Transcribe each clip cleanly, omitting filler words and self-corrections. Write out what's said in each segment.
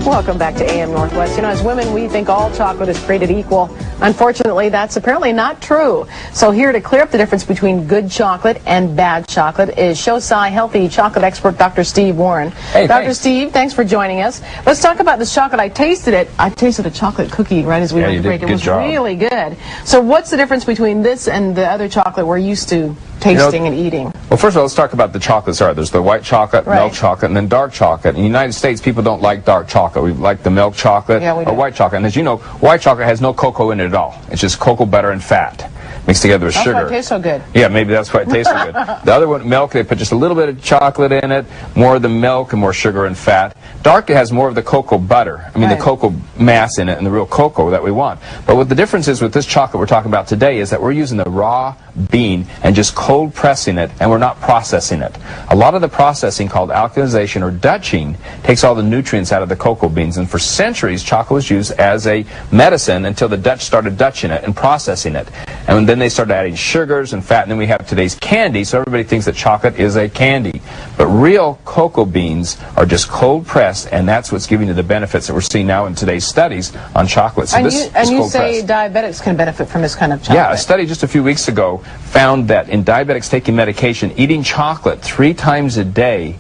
Welcome back to AM Northwest. You know, as women, we think all chocolate is created equal. Unfortunately, that's apparently not true. So here to clear up the difference between good chocolate and bad chocolate is Shosai healthy chocolate expert Dr. Steve Warren. Hey, Dr. Steve, thanks for joining us. Let's talk about this chocolate. I tasted it. I tasted a chocolate cookie right as we went to break. It was really good. So what's the difference between this and the other chocolate we're used to tasting and eating? Well, first of all, let's talk about the chocolates. There's the white chocolate, milk chocolate, and then dark chocolate. In the United States, people don't like dark chocolate. We like the milk chocolate or white chocolate. And as you know, white chocolate has no cocoa in it at all. It's just cocoa butter and fat mixed together with sugar. That's why it tastes so good. Yeah, maybe that's why it tastes so good. The other one, milk, they put just a little bit of chocolate in it, more of the milk and more sugar and fat. Dark, it has more of the cocoa butter. I mean, the cocoa mass in it and the real cocoa that we want. But what the difference is with this chocolate we're talking about today is that we're using the raw bean and just cold pressing it, and we're not processing it. A lot of the processing, called alkalization or Dutching, takes all the nutrients out of the cocoa beans. And for centuries, chocolate was used as a medicine until the Dutch started Dutching it and processing it. And then they started adding sugars and fat, and then we have today's candy, so everybody thinks that chocolate is a candy. But real cocoa beans are just cold pressed, and that's what's giving you the benefits that we're seeing now in today's studies on chocolate. So and you say diabetics can benefit from this kind of chocolate? Yeah, a study just a few weeks ago found that in diabetics taking medication, eating chocolate 3 times a day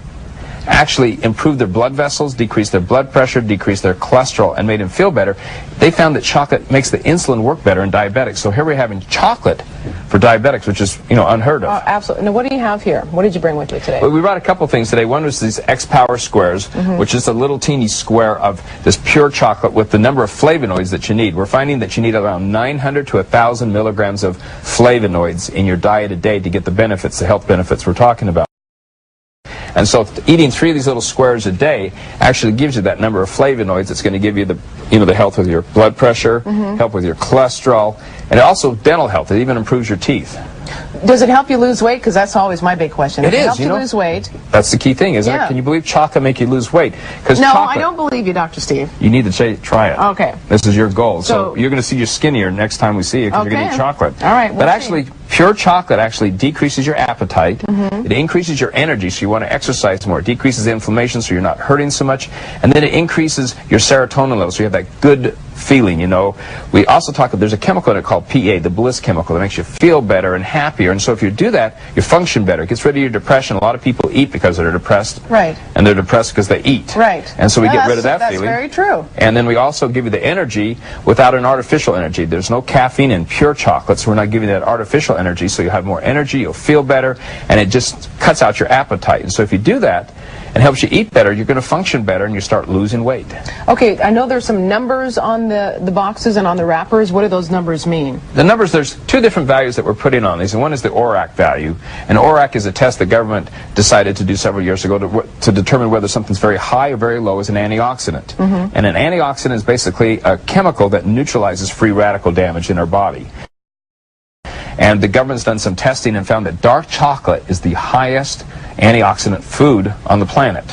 actually improved their blood vessels, decreased their blood pressure, decreased their cholesterol, and made them feel better. They found that chocolate makes the insulin work better in diabetics. So here we're having chocolate for diabetics, which is, unheard of. Oh, absolutely. Now, what do you have here? What did you bring with you today? Well, we brought a couple things today. One was these X-Power squares, which is a little teeny square of this pure chocolate with the number of flavonoids that you need. We're finding that you need around 900 to 1,000 milligrams of flavonoids in your diet a day to get the benefits, the health benefits we're talking about. And so eating 3 of these little squares a day actually gives you that number of flavonoids. It's going to give you the, the health with your blood pressure, help with your cholesterol, and also dental health. It even improves your teeth. Does it help you lose weight? Because that's always my big question. It is. Help you lose weight. That's the key thing, isn't it? Can you believe chocolate make you lose weight? No, I don't believe you, Dr. Steve. You need to try it. Okay. This is your goal. So you're going to see you skinnier next time we see you because you're going to eat chocolate. All right. But actually, pure chocolate actually decreases your appetite. It increases your energy, so you want to exercise more. It decreases the inflammation, so you're not hurting so much. And then it increases your serotonin level, so you have that good feeling, We also talk about, there's a chemical in it called PA, the bliss chemical, that makes you feel better and happier. And so if you do that, you function better. It gets rid of your depression. A lot of people eat because they're depressed. Right. And they're depressed because they eat. Right. And so we get rid of that feeling. That's very true. And then we also give you the energy without an artificial energy. There's no caffeine in pure chocolate, so we're not giving you that artificial energy, so you'll have more energy, you'll feel better, and it just cuts out your appetite. And so if you do that, and helps you eat better, you're going to function better and you start losing weight. Okay, I know there's some numbers on the boxes and on the wrappers. What do those numbers mean? The numbers, there's 2 different values that we're putting on these, and one is the ORAC value. And ORAC is a test the government decided to do several years ago to determine whether something's very high or very low as an antioxidant. And an antioxidant is basically a chemical that neutralizes free radical damage in our body. And the government's done some testing and found that dark chocolate is the highest antioxidant food on the planet.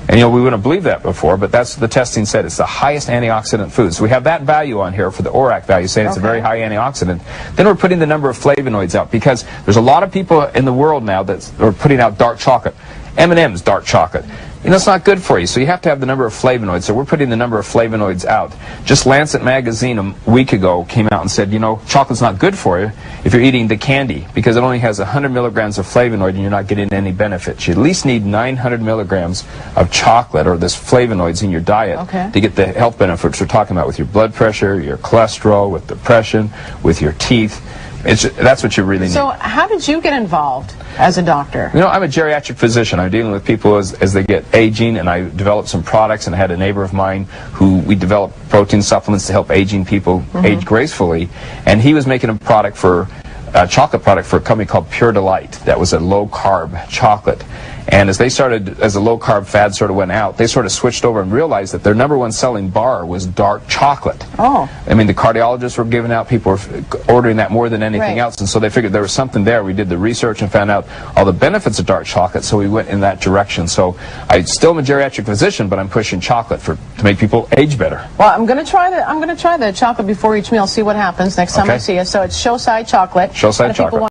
And we wouldn't believe that before, but that's what the testing said. It's the highest antioxidant food. So we have that value on here for the ORAC value, saying it's a very high antioxidant. Then we're putting the number of flavonoids out, because there's a lot of people in the world now that are putting out dark chocolate. M&M's dark chocolate. It's not good for you, so you have to have the number of flavonoids. So we're putting the number of flavonoids out. Just Lancet magazine a week ago came out and said, chocolate's not good for you if you're eating the candy, because it only has 100 milligrams of flavonoid and you're not getting any benefit. You at least need 900 milligrams of chocolate or this flavonoids in your diet to get the health benefits we're talking about with your blood pressure, your cholesterol, with depression, with your teeth. That's what you really need. So how did you get involved as a doctor? I'm a geriatric physician. I'm dealing with people as they get aging, and I developed some products, and I had a neighbor of mine who we developed protein supplements to help aging people age gracefully, and he was making a chocolate product for a company called Pure Delight that was a low-carb chocolate. And as the low-carb fad sort of went out, they sort of switched over and realized that their #1 selling bar was dark chocolate. Oh. I mean, the cardiologists were giving out, people were ordering that more than anything else, and so they figured there was something there. We did the research and found out all the benefits of dark chocolate, so we went in that direction. So I still am a geriatric physician, but I'm pushing chocolate to make people age better. Well, I'm going to try the chocolate before each meal, see what happens next time I see you. So it's Shosai chocolate. Shosai chocolate.